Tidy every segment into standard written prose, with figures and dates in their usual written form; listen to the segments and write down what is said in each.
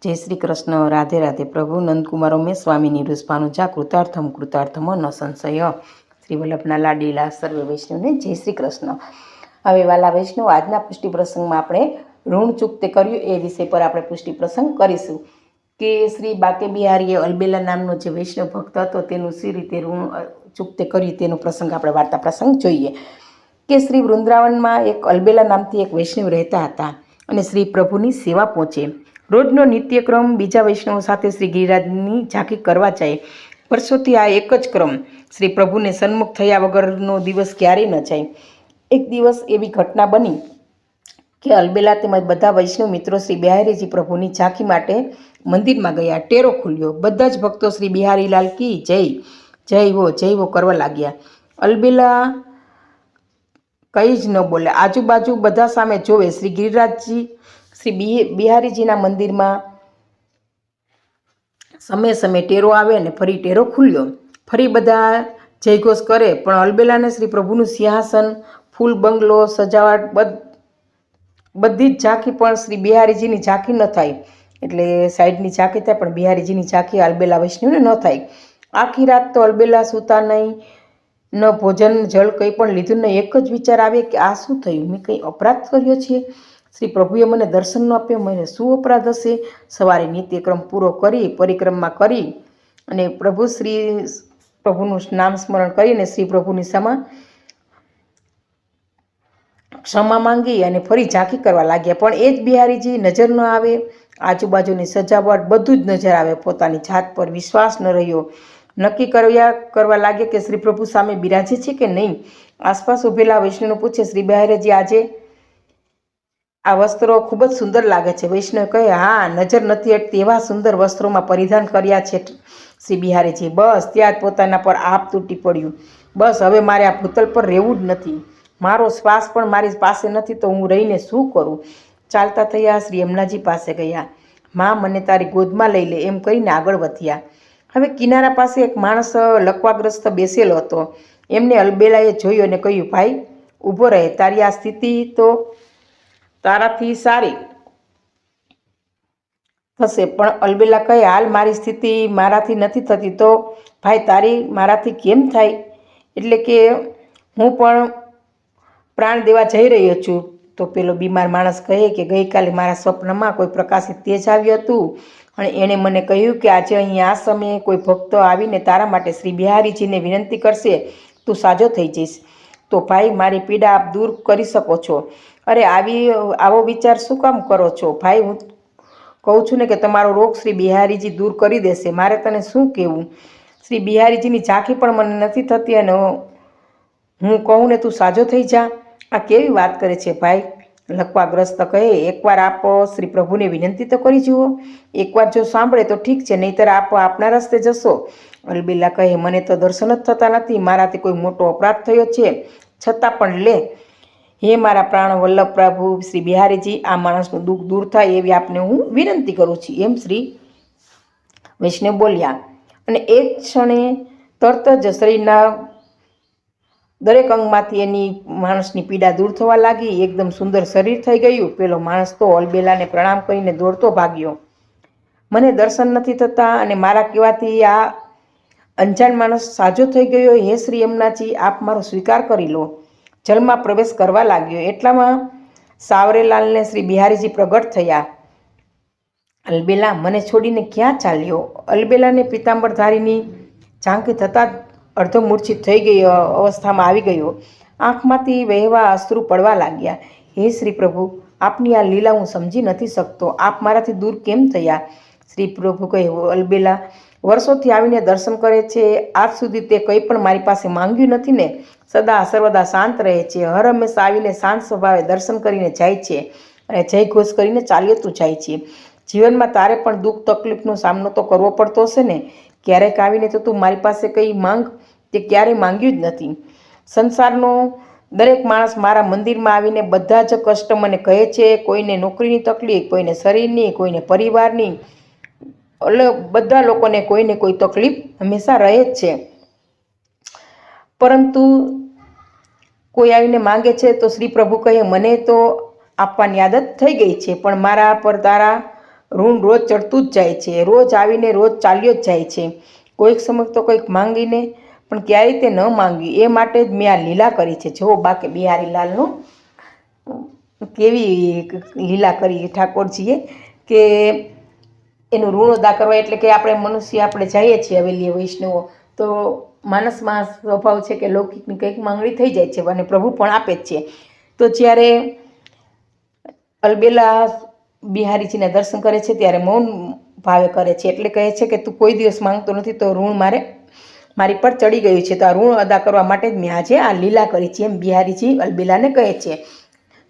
जय श्री कृष्ण। राधे राधे। प्रभु नंदकुमार में स्वामी निरुष्पानुजा कृतार्थम कृतार्थम न संशय। श्री वल्लभना लाडीला सर्व वैष्णव ने जय श्री कृष्ण। हवे वाला वैष्णव, आजना पुष्टि प्रसंग में आपणे ऋण चूकते कर्यु ए विषय पर आपणे पुष्टि प्रसंग करीशुं के श्री बाके बिहारीए अल्बेला नामनो जे वैष्णव भक्त हतो तेनुं सी रीते ऋण चूकते कर्यु तेनो प्रसंग आपणे वार्ता प्रसंग जोईए के श्री वृंदावन में एक अल्बेला नामथी एक वैष्णव रहता हता अने श्री प्रभुनी सेवा पहोंचे। रोजनो नित्यक्रम बीजा वैष्णव साथे श्री गिरिराजनी झांकी करवा जाए। वर्षोथी आ एक ज क्रम श्री प्रभु ने सन्मुख थया वगरनो दिवस क्यारेय न जाए। एक दिवस एवी घटना बनी कि अल्बेला तेमज बधा वैष्णव मित्रों श्री बिहारीजी प्रभुनी झांकी माटे मंदिर में गया। टेरो खुल्यो। बधा ज भक्तों श्री बिहारीलाल की जय जय वो करवा लाग्या। अल्बेला कई ज न बोले, आजूबाजू बधा सामे जोवे। श्री गिरिराजजी श्री बिहारीजीना मंदिर में समय समय टेरो आवे ने फरी टेरो खुल्यो। फरी बधा जयघोष करे पण अल्बेलाने श्री प्रभुनु सिंहासन, फूल बंगलो, सजावट बधी ज झांकी पण श्री बिहारीजीनी झांकी न थाय। एटले साइडनी झांकी थाय पण बिहारीजीनी झांकी अल्बेला वैष्णवने न थाय। आखी रात तो अल्बेला सूता नहीं, न भोजन जल कई पण लीधुं नहीं। एक ज विचार आवे कि आ शुं थयुं, मैं कई अपराध कर्यो छे? श्री प्रभुए मने दर्शन न आप्या, मैंने शुं अपराध हशे? सवारे नित्यक्रम पूरो करी परिक्रमा करी अने प्रभु श्री प्रभुनुं नाम स्मरण करीने श्री प्रभुनी सामे क्षमा मांगी अने फरी झांकी करवा लाग्या। पण ए ज बिहारीजी नजर न आवे। आजूबाजूनी सजावट बधुं ज नजर आवे। पोतानी जात पर विश्वास न रह्यो। नक्की करवा लागे कि श्री प्रभु सामे बिराजे छे के नहीं। आसपास उभेला वैष्णव पूछे, श्री बिहारीजी आजे आ वस्त्रों खूब ज सुंदर लागे छे। वैष्णव कहे, हाँ, नजर नथी हटती एवा सुंदर वस्त्रों में परिधान कर्या छे श्री बिहारीजी। बस त्याज पोताना पर आप तूटी पड्युं। बस हवे मारे आ भूतल पर रहेवुं ज नथी। मारो श्वास पण मारी पासे नथी तो हूँ रहीने शुं करूं? चालता थया श्री यमुनाजी पासे गया। मां, मने तारी गोदमां लई ले एम कहीने आगळ वध्या। हवे किनारा पासे एक माणस लकवाग्रस्त बेसेलो हतो। एमने अल्बेलाए जोयो अने कह्युं, भाई ऊभो रहे, तारी आ स्थिति तो ताराथी सारी थशे। पण अल्बेला कहे, हाल मारी स्थिति माराथी नथी थती तो भाई तारी माराथी केम थाय? एटले के हूँ पण प्राण देवा जई रह्यो छुं। तो पेलो बीमार माणस कहे कि गई काले मारा स्वप्નમાં कोई प्रकाशित तेज આવ્યું હતું અને એણે મને કહ્યું કે આજે અહીં આ સમયે કોઈ ભક્ત આવીને તારા માટે શ્રી બિહારીજીને વિનંતી કરશે, તું સાજો થઈ જઈશ તો ભાઈ મારી પીડા આપ દૂર કરી શકો છો। અરે આવો વિચાર શું કામ કરો છો ભાઈ? હું કહું છું ને કે તમારો રોગ શ્રી બિહારીજી દૂર કરી દેશે। મારે તને શું કહેવું? શ્રી બિહારીજીની ઝાંખી પણ મને નથી થતી અને હું કહું ને તું સાજો થઈ જા। આ કેવી વાત કરે છે ભાઈ? લકવાગ્રસ્ત કહે, એકવાર આપ શ્રી પ્રભુને વિનંતી તો કરી જુઓ। એકવાર જો સાંભળે તો ઠીક છે, નહીંતર આપ આપના રસ્તે જશો। અલ્બેલા કહે, મને તો દર્શન જ થતા નથી। મારાથી કોઈ મોટો અપરાધ થયો છે છતાં પણ લે, હે મારા પ્રાણ વલ્લભ પ્રભુ શ્રી બિહારીજી, આ માણસનું દુઃખ દૂર થાય એવી આપને હું વિનંતી કરું છું, એમ શ્રી વૈષ્ણવ બોલ્યા। અને એક ક્ષણે તરત જ શરીરના દરેક અંગમાંથી એની માણસની પીડા દૂર થવા લાગી। એકદમ સુંદર શરીર થઈ ગયું। પેલો માણસ તો અલ્બેલાને પ્રણામ કરીને દોડતો ભાગ્યો। મને દર્શન નથી થતા અને મારા કહેવાથી આ અંજાન માણસ સાજો થઈ ગયો। હે શ્રી યમુનાજી, આપ મારો સ્વીકાર કરી લો। જલમાં પ્રવેશ કરવા લાગ્યો। એટલામાં સાવરેલાલને શ્રી બિહારીજી પ્રગટ થયા। અલ્બેલા, મને છોડીને ક્યાં ચાલ્યો? અલ્બેલાને પીતાંબરધારીની ઝાંખી થતાં અર્ધો મૂર્છિત થઈ ગયો અવસ્થામાં આવી ગયો। આંખમાંથી વહેવા અશ્રુ પડવા લાગ્યા। હે શ્રી પ્રભુ, આપની આ લીલા હું સમજી નથી શકતો। આપ મારાથી દૂર કેમ થયા? શ્રી પ્રભુ કહે, અલ્બેલા વર્ષોથી આવીને દર્શન કરે છે, આજ સુધી તે કંઈ પણ મારી પાસે માંગ્યું નથી ને? સદા સર્વદા શાંત રહે છે, હર હંમેશા આવીને શાંત સ્વભાવે દર્શન કરીને જાય છે અને જય ઘોષ કરીને ચાલ્યો જાય છે। જીવનમાં તારે પણ દુઃખ તકલીફનો સામનો તો કરવો પડતો હશે ને? ક્યારેક આવીને તો તું મારી પાસે કંઈ માંગ, તે ક્યારેય માંગ્યું જ નથી। સંસારનો દરેક માણસ મારા મંદિરમાં આવીને બધા જ કષ્ટ મને કહે છે। કોઈને નોકરીની તકલીફ, કોઈને શરીરની, કોઈને પરિવારની, બધા લોકોને કોઈને કોઈ તકલીફ હંમેશા રહે જ છે। પરંતુ કોઈ આવીને માંગે છે તો શ્રી પ્રભુ કહે, મને તો આપવાની આદત થઈ ગઈ છે, પણ મારા પર તારા ઋણ રોજ ચડતું જ જાય છે, રોજ આવીને રોજ ચાલ્યો જ જાય છે. કોઈક સમય તો કંઈક માંગીને પણ ક્યારેય તે ન માંગ્યું, એ માટે જ મેં આ લીલા કરી છે. જુઓ બાકે બિહારીલાલનું કેવી લીલા કરી ઠાકોરજીએ, કે એનું ઋણ અદા કરવા. એટલે કે આપણે મનુષ્ય આપણે જઈએ છીએ હવેલીએ વૈષ્ણવો, તો માણસમાં સ્વભાવ છે કે લૌકિકની કંઈક માંગણી થઈ જાય છે અને પ્રભુ પણ આપે જ છે. તો જ્યારે અલબેલા બિહારીજીના દર્શન કરે છે ત્યારે મૌન ભાવે કરે છે. એટલે કહે છે કે તું કોઈ દિવસ માંગતો નથી, તો ઋણ મારી પર ચડી ગયું છે, તો આ ઋણ અદા કરવા માટે જ મેં આજે આ લીલા કરી છે, એમ બિહારીજી અલબેલાને કહે છે.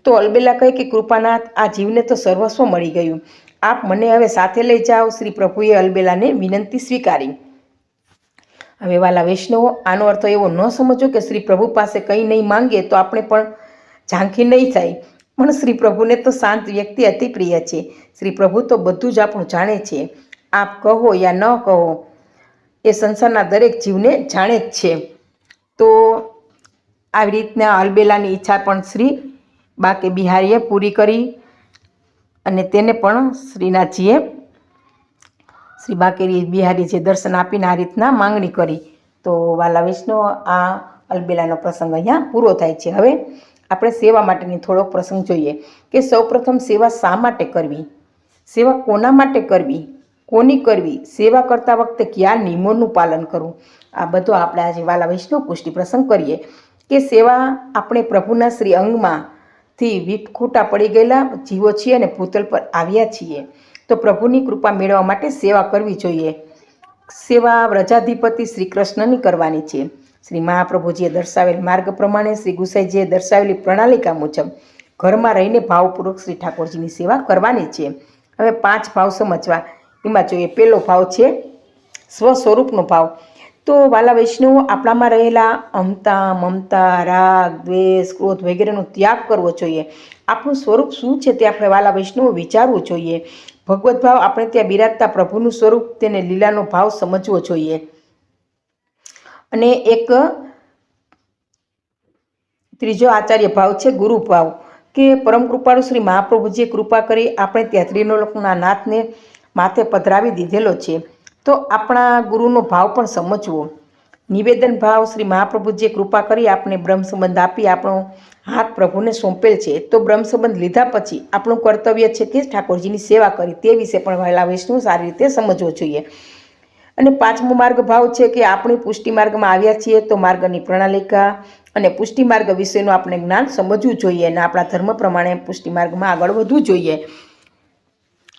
તો અલબેલા કહે કે કૃપાનાથ, આ જીવને તો સર્વસ્વ મળી ગયું, આપ મને હવે સાથે લઈ જાઓ. શ્રી પ્રભુએ અલબેલાને વિનંતી સ્વીકારી. હવે વાલા વૈષ્ણવો, આનો અર્થ એવો ન સમજો કે શ્રી પ્રભુ પાસે કંઈ નહીં માંગીએ તો આપણે પણ ઝાંખી નહીં થાય. પણ શ્રી પ્રભુને તો શાંત વ્યક્તિ અતિ પ્રિય છે. શ્રી પ્રભુ તો બધું જ આપણું જાણે છે. આપ કહો યા ન કહો, એ સંસારના દરેક જીવને જાણે જ છે. તો આવી રીતના અલબેલાની ઈચ્છા પણ શ્રી બાકે બિહારીએ પૂરી કરી અને તેને પણ શ્રીનાથજીએ શ્રી બાકેરી બિહારીજીએ દર્શન આપીને આ રીતના માંગણી કરી. તો વાલા વૈષ્ણવ, આ અલબેલાનો પ્રસંગ અહીંયા પૂરો થાય છે. હવે આપણે સેવા માટેની થોડોક પ્રસંગ જોઈએ કે સૌપ્રથમ સેવા શા માટે કરવી, સેવા કોના માટે કરવી, કોની કરવી, સેવા કરતા વખતે કયા નિયમોનું પાલન કરવું, આ બધો આપણે આજે વાલા વૈષ્ણવ પુષ્ટિ પ્રસંગ કરીએ. કે સેવા આપણે પ્રભુના શ્રી અંગમાંથી વિખૂટા પડી ગયેલા જીવો છીએ અને ભૂતલ પર આવ્યા છીએ, તો પ્રભુની કૃપા મેળવવા માટે સેવા કરવી જોઈએ. સેવા વ્રજાધિપતિ શ્રી કૃષ્ણની કરવાની છે. શ્રી મહાપ્રભુજીએ દર્શાવેલ માર્ગ પ્રમાણે શ્રી ગુસાઈજીએ દર્શાવેલી પ્રણાલિકા મુજબ ઘરમાં રહીને ભાવપૂર્વક શ્રી ઠાકોરજીની સેવા કરવાની છે. હવે 5 ભાવ સમજવા. એમાં જોઈએ, પહેલો ભાવ છે સ્વ સ્વરૂપનો ભાવ. તો વાલા વૈષ્ણવો, આપણામાં રહેલા અમતા, મમતા, રાગ, દ્વેષ, ક્રોધ વગેરેનો ત્યાગ કરવો જોઈએ. આપણું સ્વરૂપ શું છે તે આપણે વાલા વૈષ્ણવો વિચારવું જોઈએ. ભગવત ભાવ આપણે ત્યાં બિરાજતા પ્રભુનું સ્વરૂપ, તેને લીલાનો ભાવ સમજવો જોઈએ. અને એક ત્રીજો આચાર્ય ભાવ છે ગુરુ ભાવ, કે પરમ કૃપાળુ શ્રી મહાપ્રભુજીએ કૃપા કરી આપણે ત્યાં ત્રિલોકના નાથને માથે પધરાવી દીધેલો છે, તો આપણા ગુરુનો ભાવ પણ સમજવો. નિવેદન ભાવ, શ્રી મહાપ્રભુજીએ કૃપા કરી આપણે બ્રહ્મ સંબંધ આપી આપણો હાથ પ્રભુને સોંપેલ છે, તો બ્રહ્મ સંબંધ લીધા પછી આપણું કર્તવ્ય છે કે ઠાકોરજીની સેવા કરી, તે વિશે પણ વહેલા વૈષ્ણવ સારી રીતે સમજવો જોઈએ. અને 5મો માર્ગ ભાવ છે કે આપણે પુષ્ટિ માર્ગમાં આવ્યા છીએ, તો માર્ગની પ્રણાલિકા અને પુષ્ટિ માર્ગ વિશેનું આપણે જ્ઞાન સમજવું જોઈએ અને આપણા ધર્મ પ્રમાણે પુષ્ટિ માર્ગમાં આગળ વધવું જોઈએ.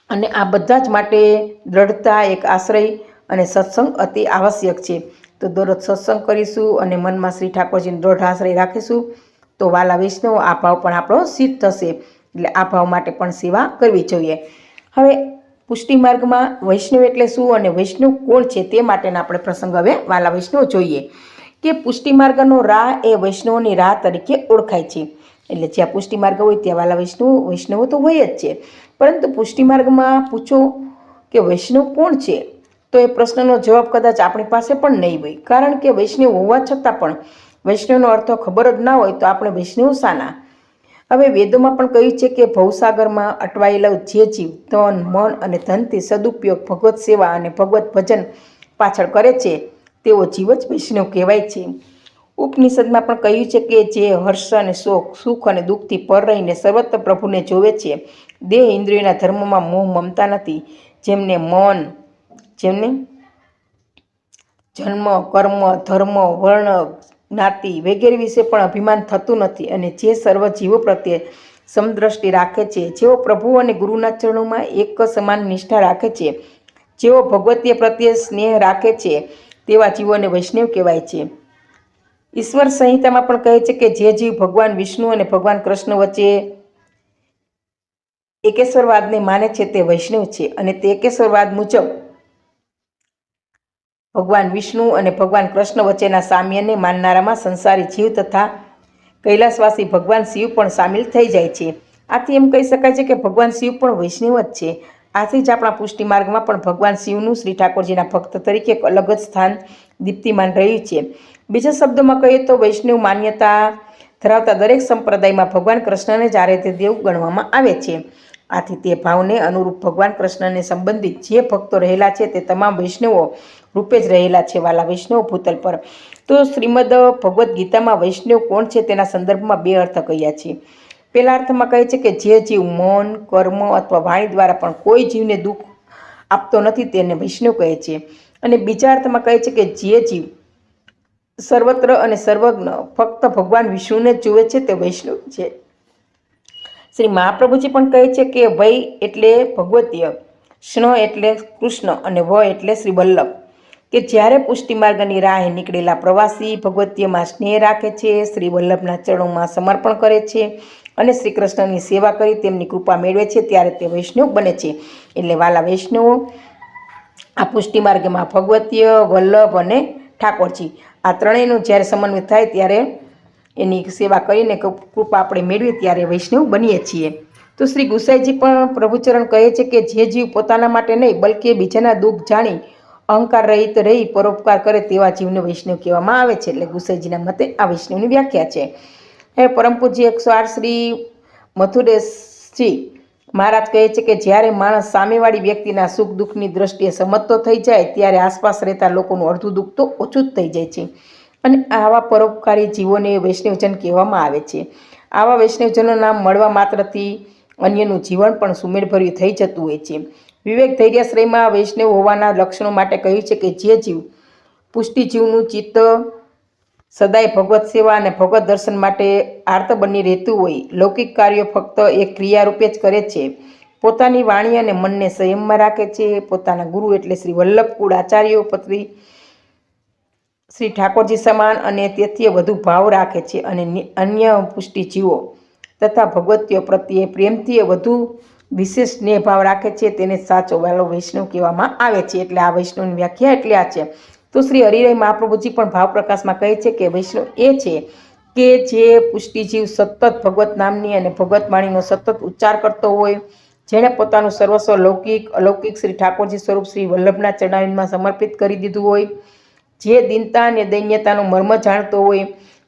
અને આ બધા જ માટે દ્રઢતા, એક આશ્રય અને સત્સંગ અતિ આવશ્યક છે. તો દરરોજ સત્સંગ કરીશું અને મનમાં શ્રી ઠાકોરજીનો દ્રઢ આશ્રય રાખીશું, તો વાલા વૈષ્ણવ આ ભાવ પણ આપણો સિદ્ધ થશે. એટલે આ ભાવ માટે પણ સેવા કરવી જોઈએ. હવે પુષ્ટિ માર્ગમાં વૈષ્ણવ એટલે શું અને વૈષ્ણવ કોણ છે તે માટેના આપણે પ્રસંગ હવે વાલા વૈષ્ણવ જોઈએ. કે પુષ્ટિ માર્ગનો રાહ એ વૈષ્ણવની રાહ તરીકે ઓળખાય છે. એટલે જ્યાં પુષ્ટિ માર્ગ હોય ત્યાં વાલા વૈષ્ણવો તો હોય જ છે. પરંતુ પુષ્ટિ માર્ગમાં પૂછો કે વૈષ્ણવ કોણ છે, તો એ પ્રશ્નનો જવાબ કદાચ આપણી પાસે પણ નહીં હોય. કારણ કે વૈષ્ણવ હોવા છતાં પણ વૈષ્ણવનો અર્થ ખબર જ ના હોય, તો આપણે વૈષ્ણવ શાના? હવે વેદોમાં પણ કહ્યું છે કે ભવસાગરમાં અટવાયેલો જે જીવ તન, મન અને ધનથી સદુપયોગ ભગવત સેવા અને ભગવત ભજન પાછળ કરે છે, તેઓ જીવ જ વૈષ્ણવ કહેવાય છે. ઉપનિષદમાં પણ કહ્યું છે કે જે હર્ષ અને શોક, સુખ અને દુઃખથી પર રહીને સર્વત્ર પ્રભુને જોવે છે, દેહ ઇન્દ્રિયોના ધર્મમાં મોહ મમતા નથી, જેમને જન્મ, કર્મ, ધર્મ, વર્ણ, જ્ઞાતિ વગેરે વિશે પણ અભિમાન થતું નથી, અને જે સર્વ જીવો પ્રત્યે સમદ્રષ્ટિ રાખે છે, જેઓ પ્રભુ અને ગુરુના ચરણોમાં એક સમાન નિષ્ઠા રાખે છે, જેઓ ભગવતીય પ્રત્યે સ્નેહ રાખે છે, તેવા જીવોને વૈષ્ણવ કહેવાય છે. ઈશ્વર સંહિતામાં પણ કહે છે કે જે જીવ ભગવાન વિષ્ણુ અને ભગવાન કૃષ્ણ વચ્ચે એકેશ્વરવાદને માને છે તે વૈષ્ણવ છે. અને તે એકેશ્વરવાદ મુજબ ભગવાન વિષ્ણુ અને ભગવાન કૃષ્ણ વચ્ચેના સામ્યને માનનારામાં સંસારી જીવ તથા કૈલાસવાસી ભગવાન શિવ પણ સામેલ થઈ જાય છે. આથી એમ કહી શકાય છે કે ભગવાન શિવ પણ વૈષ્ણવ જ છે. આથી જ આપણા પુષ્ટિ માર્ગમાં પણ ભગવાન શિવનું શ્રી ઠાકોરજીના ભક્ત તરીકે એક અલગ જ સ્થાન દીપ્તિમાન રહ્યું છે. બીજા શબ્દોમાં કહીએ તો વૈષ્ણવ માન્યતા ધરાવતા દરેક સંપ્રદાયમાં ભગવાન કૃષ્ણને જ આરાધ્ય દેવ ગણવામાં આવે છે. આથી તે ભાવને અનુરૂપ ભગવાન કૃષ્ણને સંબંધિત જે ભક્તો રહેલા છે તે તમામ વૈષ્ણવો રૂપે જ રહેલા છે વાલા વૈષ્ણવ ભૂતલ પર. તો શ્રીમદ ભગવદ્ ગીતામાં વૈષ્ણવ કોણ છે તેના સંદર્ભમાં બે અર્થ કહ્યા છે. પહેલા અર્થમાં કહે છે કે જે જીવ મૌન, કર્મ અથવા વાણી દ્વારા પણ કોઈ જીવને દુઃખ આપતો નથી તેને વૈષ્ણવ કહે છે. અને બીજા અર્થમાં કહે છે કે જે જીવ સર્વત્ર અને સર્વજ્ઞ ફક્ત ભગવાન વિષ્ણુને જ જુએ છે તે વૈષ્ણવ છે. શ્રી મહાપ્રભુજી પણ કહે છે કે વૈ એટલે ભગવતીય, સ્ન એટલે કૃષ્ણ અને વ એટલે શ્રી વલ્લભ. કે જ્યારે પુષ્ટિ માર્ગની રાહે નીકળેલા પ્રવાસી ભગવતીયમાં સ્નેહ રાખે છે, શ્રી વલ્લભના ચરણોમાં સમર્પણ કરે છે અને શ્રી કૃષ્ણની સેવા કરી તેમની કૃપા મેળવે છે ત્યારે તે વૈષ્ણવ બને છે. એટલે વાલા વૈષ્ણવો, આ પુષ્ટિ માર્ગમાં ભગવતીય, વલ્લભ અને ઠાકોરજી આ ત્રણેયનું જ્યારે સમન્વય થાય ત્યારે એની સેવા કરીને કૃપા આપણે મેળવીએ ત્યારે વૈષ્ણવ બનીએ છીએ. તો શ્રી ગુસાઈજી પણ પ્રભુચરણ કહે છે કે જે જીવ પોતાના માટે નહીં બલકે બીજાના દુઃખ જાણી અહંકાર રહિત રહી પરોપકાર કરે તેવા જીવને વૈષ્ણવ કહેવામાં આવે છે. એટલે ગુસાઈજીના મતે આ વૈષ્ણવની વ્યાખ્યા છે. હે પરમ પૂજ્ય 108 શ્રી મથુરેશજી મહારાજ કહે છે કે જ્યારે માણસ સામેવાળી વ્યક્તિના સુખ દુઃખની દ્રષ્ટિએ સમજતો થઈ જાય ત્યારે આસપાસ રહેતા લોકોનું અડધું દુઃખ તો ઓછું જ થઈ જાય છે. અને આવા પરોપકારી જીવોને વૈષ્ણવજન કહેવામાં આવે છે. આવા વૈષ્ણવજનોના મળવા માત્રથી અન્યનું જીવન પણ સુમેળભર્યું થઈ જતું હોય છે. વિવેક ધૈર્યાશ્રયમાં વૈષ્ણવ હોવાના લક્ષણો માટે કહ્યું છે કે જે જીવ પુષ્ટિ જીવનું ચિત્ત સદાય ભગવત સેવા અને ભગવત દર્શન માટે આર્ત બની રહેતું હોય, લૌકિક કાર્યો ફક્ત એક ક્રિયારૂપે જ કરે છે, પોતાની વાણી અને મનને સંયમમાં રાખે છે, પોતાના ગુરુ એટલે શ્રી વલ્લભ કુળ આચાર્યો પત્રી શ્રી ઠાકોરજી સમાન અને તેથી વધુ ભાવ રાખે છે અને અન્ય પુષ્ટિ જીવો તથા ભગવતીઓ પ્રત્યે પ્રેમથી વધુ વિશેષ સ્નેહભાવ રાખે છે તેને સાચો વાલો વૈષ્ણવ કહેવામાં આવે છે. એટલે આ વૈષ્ણવની વ્યાખ્યા એટલે આ છે. તો શ્રી હરિરાય મહાપ્રભુજી પણ ભાવ પ્રકાશમાં કહે છે કે વૈષ્ણવ એ છે કે જે પુષ્ટિજીવ સતત ભગવત નામની અને ભગવત વાણીનો સતત ઉચ્ચાર કરતો હોય, જેણે પોતાનું સર્વસ્વ લૌકિક અલૌકિક શ્રી ઠાકોરજી સ્વરૂપ શ્રી વલ્લભના ચરણારવિંદમાં સમર્પિત કરી દીધું હોય, જે દીનતા અને દૈન્યતાનું મર્મ જાણતો હોય,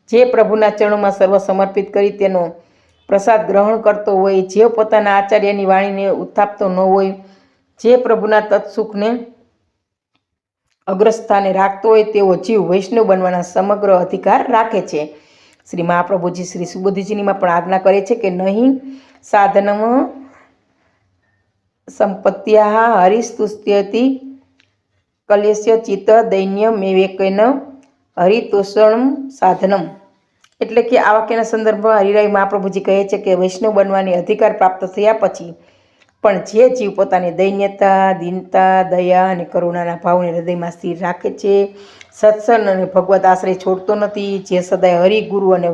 જે પ્રભુના ચરણોમાં સર્વ સમર્પિત કરી તેનો પ્રસાદ ગ્રહણ કરતો હોય, જે પોતાના આચાર્યની વાણીને ઉત્થાપતો ન હોય, જે પ્રભુના તત્સુખને અગ્રસ્થાને રાખતો હોય તેવો જીવ વૈષ્ણવ બનવાના સમગ્ર અધિકાર રાખે છે. શ્રી મહાપ્રભુજી શ્રી સુબુદ્ધિજીનીમાં પણ આજ્ઞા કરે છે કે નહીં સાધનમ સંપત્ત્યા હરિસ્તુષ્યતિ કલેશ્ય ચિત્ત દૈન્ય મેવેકેન હરિતોષણમ સાધનમ. એટલે કે આ વાક્યના સંદર્ભમાં હરિરાય મહાપ્રભુજી કહે છે કે વૈષ્ણવ બનવાની અધિકાર પ્રાપ્ત થયા પછી પણ જે જીવ પોતાની દૈન્યતા, દીનતા, દયા અને કરુણાના ભાવને હૃદયમાં સ્થિર રાખે છે, સત્સંગ અને ભગવત આશ્રય છોડતો નથી, જે સદાય હરિ ગુરુ અને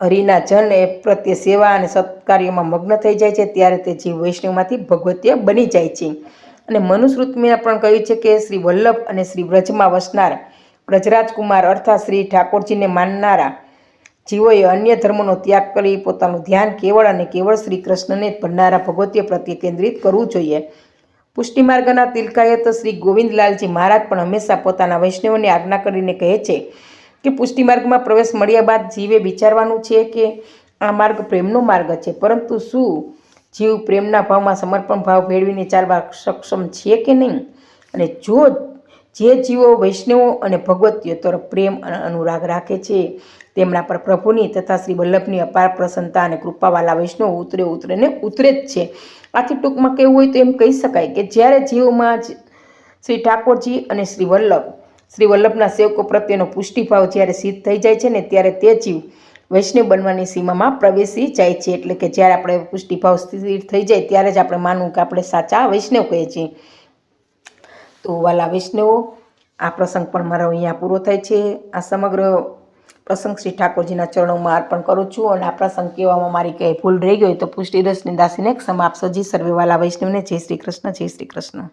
હરિના જન એ પ્રત્યે સેવા અને સત્કાર્યોમાં મગ્ન થઈ જાય છે ત્યારે તે જીવ વૈષ્ણવમાંથી ભગવતીય બની જાય છે. અને મનુસ્મૃતિમાં પણ કહ્યું છે કે શ્રી વલ્લભ અને શ્રી વ્રજમાં વસનાર વ્રજરાજકુમાર અર્થાત શ્રી ઠાકોરજીને માનનારા જીવોએ અન્ય ધર્મનો ત્યાગ કરી પોતાનું ધ્યાન કેવળ અને કેવળ શ્રી કૃષ્ણને ભણનારા ભગવતીય પ્રત્યે કેન્દ્રિત કરવું જોઈએ. પુષ્ટિ માર્ગના તિલકાયત શ્રી ગોવિંદલાલજી મહારાજ પણ હંમેશા પોતાના વૈષ્ણવોને આજ્ઞા કરીને કહે છે કે પુષ્ટિ માર્ગમાં પ્રવેશ મળ્યા બાદ જીવે વિચારવાનું છે કે આ માર્ગ પ્રેમનો માર્ગ છે, પરંતુ શું જીવ પ્રેમના ભાવમાં સમર્પણ ભાવ મેળવીને ચાલવા સક્ષમ છે કે નહીં? અને જો જે જીવો વૈષ્ણવો અને ભગવતીઓ તરફ પ્રેમ અને અનુરાગ રાખે છે તેમના પર પ્રભુની તથા શ્રી વલ્લભની અપાર પ્રસન્નતા અને કૃપાવાલા વૈષ્ણવ ઉતરે જ છે. આથી ટૂંકમાં કહેવું હોય તો એમ કહી શકાય કે જ્યારે જીવમાં શ્રી ઠાકોરજી અને શ્રી વલ્લભના સેવકો પ્રત્યેનો પુષ્ટિભાવ જ્યારે સિદ્ધ થઈ જાય છે ને ત્યારે તે જીવ વૈષ્ણવ બનવાની સીમામાં પ્રવેશી જાય છે. એટલે કે જ્યારે આપણે પુષ્ટિભાવ સ્થિર થઈ જાય ત્યારે જ આપણે માનવું કે આપણે સાચા વૈષ્ણવ કહીએ છીએ. તો વાલા વૈષ્ણવો, આ પ્રસંગ પણ મારો અહીંયા પૂરો થાય છે. આ સમગ્ર પ્રસંગ શ્રી ઠાકોરજીના ચરણોમાં અર્પણ કરું છું અને આ પ્રસંગ કહેવામાં મારી કંઈ ભૂલ રહી ગઈ તો પુષ્ટિ રસની દાસીને ક્ષમા આપશો. સર્વે વાલા વૈષ્ણવને જય શ્રી કૃષ્ણ, જય શ્રી કૃષ્ણ.